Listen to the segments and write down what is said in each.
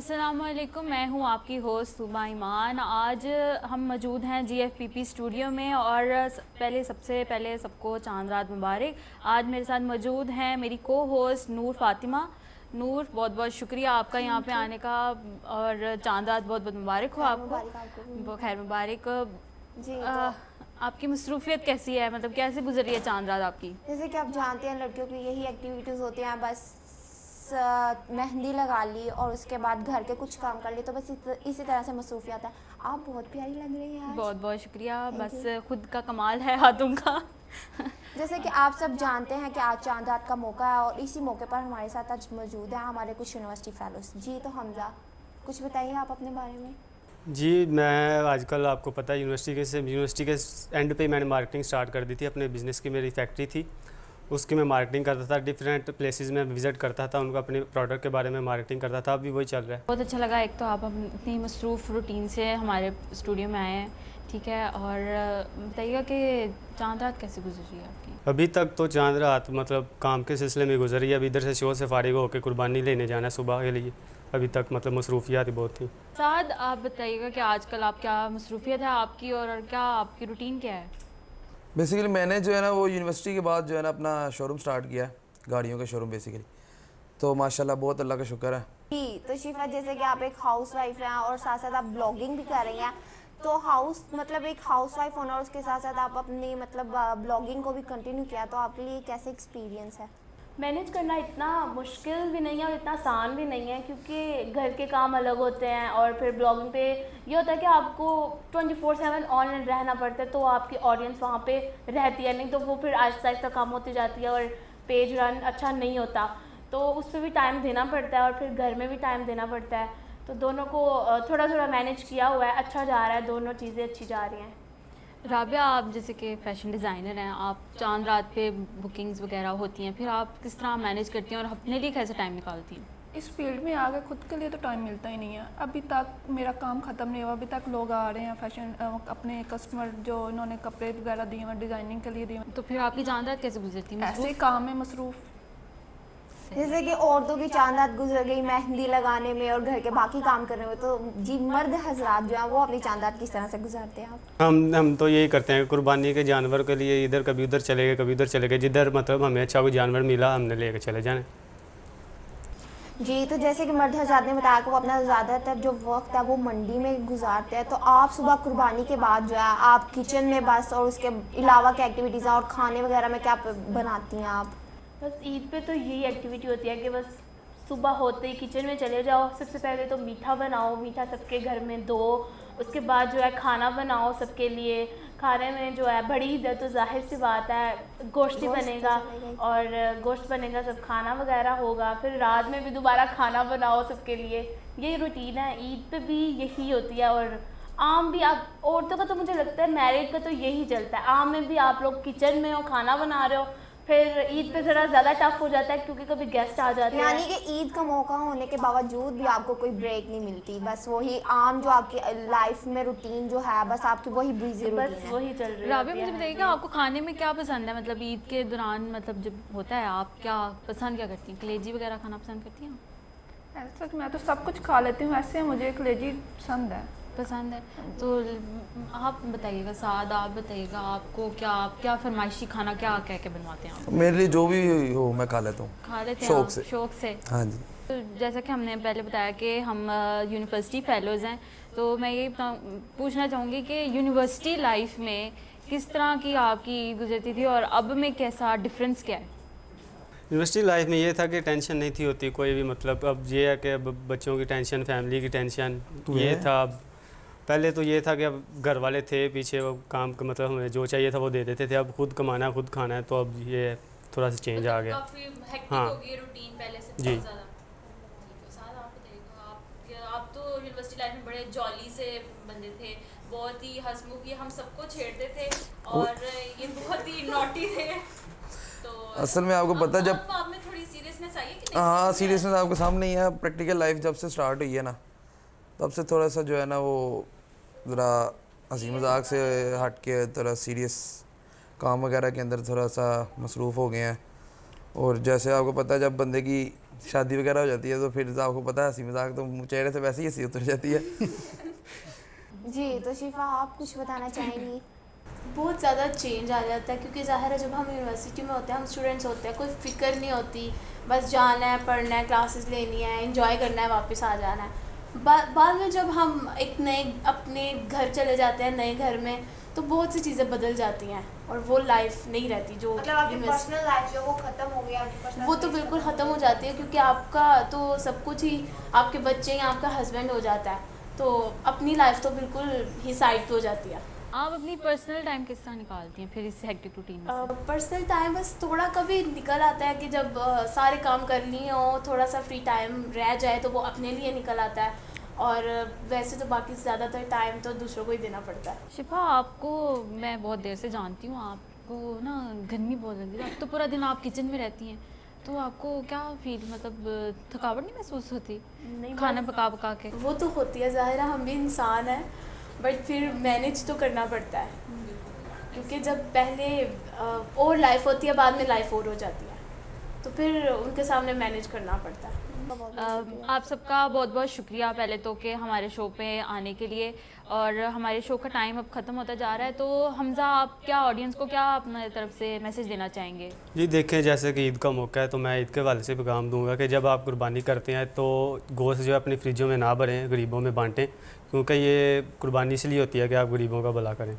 अस्सलामुअलैकुम, मैं हूं आपकी होस्ट सुबा ईमान। आज हम मौजूद हैं GFPP स्टूडियो में और सबसे पहले सबको चांद रात मुबारक। आज मेरे साथ मौजूद हैं मेरी को होस्ट नूर फ़ातिमा। नूर, बहुत बहुत शुक्रिया आपका यहाँ पे आने का और चांद रात बहुत बहुत मुबारक हो आपको। खैर मुबारक जी। आपकी मसरूफियत कैसी है, मतलब कैसे गुजर रही है चांद रात आपकी? जैसे कि आप जानते हैं लड़कियों की यही एक्टिविटीज़ होती हैं, बस मेहंदी लगा ली और उसके बाद घर के कुछ काम कर लिए, तो बस इसी तरह से मसरूफियत है। आप बहुत प्यारी लग रही हैं आज। बहुत बहुत शुक्रिया, बस खुद का कमाल है हाथों का। जैसे कि आप सब जानते हैं कि आज चांद रात का मौका है और इसी मौके पर हमारे साथ आज मौजूद हैं हमारे कुछ यूनिवर्सिटी फेलोज। जी तो हमजा, कुछ बताइए आप अपने बारे में। जी, मैं आजकल आपको पता है यूनिवर्सिटी के एंड पे मैंने मार्केटिंग स्टार्ट कर दी थी। अपने बिज़नेस की मेरी फैक्ट्री थी, उसकी मैं मार्केटिंग करता था। डिफरेंट प्लेसेस में विज़िट करता था, उनको अपने प्रोडक्ट के बारे में मार्केटिंग करता था। अभी वही चल रहा है। बहुत अच्छा लगा, एक तो आप इतनी मसरूफ़ रूटीन से हमारे स्टूडियो में आए हैं, ठीक है। और बताइएगा कि चांद रात कैसे गुजर रही है आपकी? अभी तक तो चांद रात मतलब काम के सिलसिले में गुजर रही है। अभी इधर से शो से फारिग होकर कुर्बानी लेने जाना है सुबह के लिए। अभी तक मतलब मसरूफियात ही बहुत थी। साद, आप बताइएगा कि आजकल आप क्या मसरूफियत है आपकी और क्या आपकी रूटीन क्या है? बेसिकली मैंने जो है ना वो यूनिवर्सिटी के बाद जो है ना अपना शोरूम स्टार्ट किया है, गाड़ियों का शोरूम बेसिकली। तो माशाल्लाह बहुत अल्लाह का शुक्र है। जी तो शिफा, जैसे कि आप एक हाउस वाइफ हैं और साथ साथ आप ब्लॉगिंग भी कर रही हैं, तो एक हाउस वाइफ होना और उसके साथ साथ आप अपनी ब्लॉगिंग को भी कंटिन्यू किया, तो आपके लिए कैसे एक्सपीरियंस है? मैनेज करना इतना मुश्किल भी नहीं है और इतना आसान भी नहीं है, क्योंकि घर के काम अलग होते हैं और फिर ब्लॉगिंग पे ये होता है कि आपको 24/7 ऑनलाइन रहना पड़ता है, तो आपकी ऑडियंस वहाँ पे रहती है, नहीं तो वो फिर आहिस्ता आहिस्ता कम होती जाती है और पेज रन अच्छा नहीं होता, तो उस पर भी टाइम देना पड़ता है और फिर घर में भी टाइम देना पड़ता है। तो दोनों को थोड़ा थोड़ा मैनेज किया हुआ है, अच्छा जा रहा है, दोनों चीज़ें अच्छी जा रही हैं। राबिया, आप जैसे कि फ़ैशन डिज़ाइनर हैं, आप चांद रात पे बुकिंग्स वगैरह होती हैं, फिर आप किस तरह मैनेज करती हैं और अपने लिए कैसे टाइम निकालती हैं? इस फील्ड में आगे खुद के लिए तो टाइम मिलता ही नहीं है। अभी तक मेरा काम ख़त्म नहीं हुआ, अभी तक लोग आ रहे हैं फैशन, अपने कस्टमर जो इन्होंने कपड़े वगैरह दिए हुए डिज़ाइनिंग के लिए दिए हुए। तो फिर आपकी चांद रात कैसे गुजरती है? ऐसे काम में मसरूफ़। जैसे कि औरतों की चांद रात गुजर गई मेहंदी लगाने में और घर के बाकी काम करने में, तो जी मर्द हजरात जो हैं वो अपनी चांद रात किस तरह से गुजारते हैं आप? हम तो यही करते हैं, कुर्बानी के जानवर के लिए इधर कभी उधर चले गए, कभी उधर चले गए। जिधर मतलब हमें अच्छा कोई जानवर मिला हमने लेकर चले जाने। जी तो जैसे कि मर्द हजरात ने बताया कि वो अपना ज़्यादातर जो वक्त है वो मंडी में गुजारते हैं, तो आप सुबह कुर्बानी के बाद जो है आप किचन में बस और उसके अलावा क्या एक्टिविटीज़ हैं और खाने वगैरह में क्या बनाती हैं आप? बस ईद पे तो यही एक्टिविटी होती है कि बस सुबह होते ही किचन में चले जाओ। सबसे पहले तो मीठा बनाओ, मीठा सबके घर में दो, उसके बाद जो है खाना बनाओ सबके लिए। खाने में जो है बड़ी ईद है तो जाहिर सी बात है गोश्त ही बनेगा और गोश्त बनेगा, सब खाना वगैरह होगा। फिर रात में भी दोबारा खाना बनाओ सबके लिए, यही रूटीन है। ईद पे भी यही होती है और आम भी आप औरतों का तो मुझे लगता है मैरिड का तो यही चलता है। आम में भी आप लोग किचन में हो, खाना बना रहे हो। फिर ईद पे ज़रा ज़्यादा टफ हो जाता है क्योंकि कभी गेस्ट आ जाते हैं। यानी कि ईद का मौका होने के बावजूद भी आपको कोई ब्रेक नहीं मिलती, बस वही आम जो आपकी लाइफ में रूटीन जो है, बस आपकी वही बिजी रूटीन बस है। वही चल रही है। राबिया, मुझे बताइएगा आपको खाने में क्या पसंद है? मतलब ईद के दौरान मतलब जब होता है आप क्या पसंद क्या करती हैं? कलेजी वगैरह खाना पसंद करती हैं? ऐसा कि मैं तो सब कुछ खा लेती हूँ, ऐसे मुझे कलेजी पसंद है। पसंद है तो आप बताइएगा, साद आप बताइएगा आपको क्या फरमाइशी खाना क्या कह के बनवाते हैं आप? मेरे लिए जो भी हो मैं खा लेता हूँ, खा लेते हैं शौक आप? से। शौक से। हाँ जी। तो जैसा कि हमने पहले बताया कि हम यूनिवर्सिटी फेलोज़ हैं, तो मैं ये पूछना चाहूँगी कि यूनिवर्सिटी लाइफ में किस तरह की आपकी गुजरती थी और अब में कैसा डिफरेंस क्या है? यूनिवर्सिटी लाइफ में ये था कि टेंशन नहीं थी होती कोई भी। मतलब अब ये है कि अब बच्चों की टेंशन, फैमिली की टेंशन ये था। अब पहले तो ये था कि अब घर वाले थे पीछे, वो काम का मतलब हमें जो चाहिए था वो दे देते थे। अब खुद कमाना खुद खाना है, तो अब ये थोड़ा सा चेंज आ गया। काफ़ी हेक्टिक हाँ। हो गई रूटीन पहले से जी। बहुत ज़्यादा। तो साद आप बताइएगा, आप तो यूनिवर्सिटी लाइफ में बड़े जॉली से बंदे थे, बहुत ही हंसमुख, ये हम सबको छेड़ते थे और ये बहुत ही नॉटी थे। तो असल में आपको पता है जब आप में थोड़ी सीरियसनेस आई है कि नहीं? हाँ सीरियसनेस आपके सामने ही है। प्रैक्टिकल लाइफ जब से स्टार्ट हुई है ना, तब से थोड़ा सा जो है ना वो ज़रा हंसी मजाक से हट के थोड़ा सीरियस काम वगैरह के अंदर थोड़ा सा मसरूफ़ हो गए हैं। और जैसे आपको पता है जब बंदे की शादी वगैरह हो जाती है तो फिर आपको पता है हंसी मजाक तो चेहरे से वैसे ही हंसी उतर जाती है। जी तो शिफा आप कुछ बताना चाहेंगी? बहुत ज़्यादा चेंज आ जाता है क्योंकि ज़ाहिर है जब हम यूनिवर्सिटी में होते हैं, हम स्टूडेंट्स होते हैं, कोई फ़िक्र नहीं होती, बस जाना है, पढ़ना है, क्लासेस लेनी है, एंजॉय करना है, वापस आ जाना है। बाद में जब हम एक नए अपने घर चले जाते हैं, नए घर में, तो बहुत सी चीज़ें बदल जाती हैं और वो लाइफ नहीं रहती जो मतलब आपकी पर्सनल लाइफ जो वो खत्म हो गया, वो तो बिल्कुल ख़त्म हो जाती है क्योंकि आपका तो सब कुछ ही, आपके बच्चे या आपका हस्बैंड हो जाता है, तो अपनी लाइफ तो बिल्कुल ही साइड पे हो जाती है। आप अपनी पर्सनल टाइम किस तरह निकालती हैं फिर इस हेक्टिक रूटीन में? पर्सनल टाइम बस थोड़ा कभी निकल आता है कि जब सारे काम कर लिए हो, थोड़ा सा फ्री टाइम रह जाए तो वो अपने लिए निकल आता है, और वैसे तो बाकी ज़्यादातर टाइम तो दूसरों को ही देना पड़ता है। शिफा, आपको मैं बहुत देर से जानती हूँ, आपको ना गर्मी बहुत लगती है, अब तो पूरा दिन आप किचन में रहती हैं, तो आपको क्या फील, मतलब थकावट नहीं महसूस होती नहीं, खाना पका पका के? वो तो होती है, ज़ाहिर है हम भी इंसान हैं, बट फिर मैनेज तो करना पड़ता है क्योंकि जब पहले और लाइफ होती है, बाद में लाइफ और हो जाती है, तो फिर उनके सामने मैनेज करना पड़ता है। आप सबका बहुत बहुत शुक्रिया पहले तो कि हमारे शो पे आने के लिए, और हमारे शो का टाइम अब ख़त्म होता जा रहा है, तो हमज़ा आप क्या ऑडियंस को क्या अपने तरफ से मैसेज देना चाहेंगे? जी देखें, जैसे कि ईद का मौका है तो मैं ईद के हवाले से पैगाम दूंगा कि जब आप कुर्बानी करते हैं तो गोश्त जो है अपनी फ्रिजों में ना भरें, गरीबों में बांटें, क्योंकि ये कुर्बानी इसलिए होती है कि आप गरीबों का भला करें।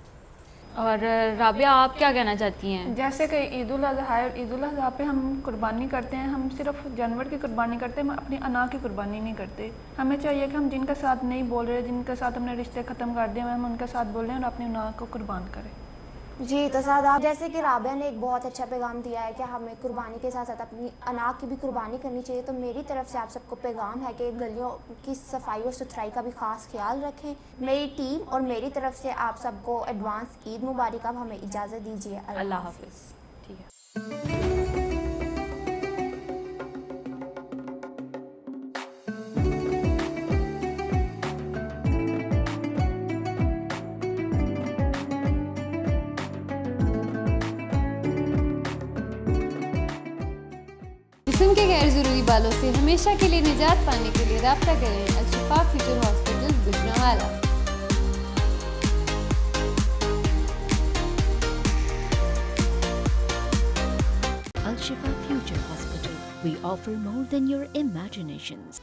और राबिया, आप क्या कहना चाहती हैं? जैसे कि ईद उल अज़हा है, ईद उल अज़हा पे हम कुर्बानी करते हैं, हम सिर्फ जानवर की कुर्बानी करते हैं, हम अपनी अना की कुर्बानी नहीं करते। हमें चाहिए कि हम जिनके साथ नहीं बोल रहे, जिनके साथ हमने रिश्ते ख़त्म कर दिए, हम उनके साथ बोलें और अपनी अना को कुर्बान करें। जी तो सादा, जैसे कि राबिया ने एक बहुत अच्छा पैगाम दिया है कि हमें कुर्बानी के साथ साथ अपनी अना की भी कुर्बानी करनी चाहिए, तो मेरी तरफ से आप सबको पैगाम है कि गलियों की सफाई और सुथराई का भी खास ख्याल रखें। मेरी टीम और मेरी तरफ से आप सबको एडवांस ईद मुबारक। अब हमें इजाज़त दीजिए, अल्लाह हाफिज़। ठीक है। जिस्म के गैर ज़रूरी बालों से हमेशा के लिए निजात पाने के लिए राब्ता करें Al Shifa Future Hospital Gujranwala. Al Shifa Future Hospital. We offer more than your imaginations.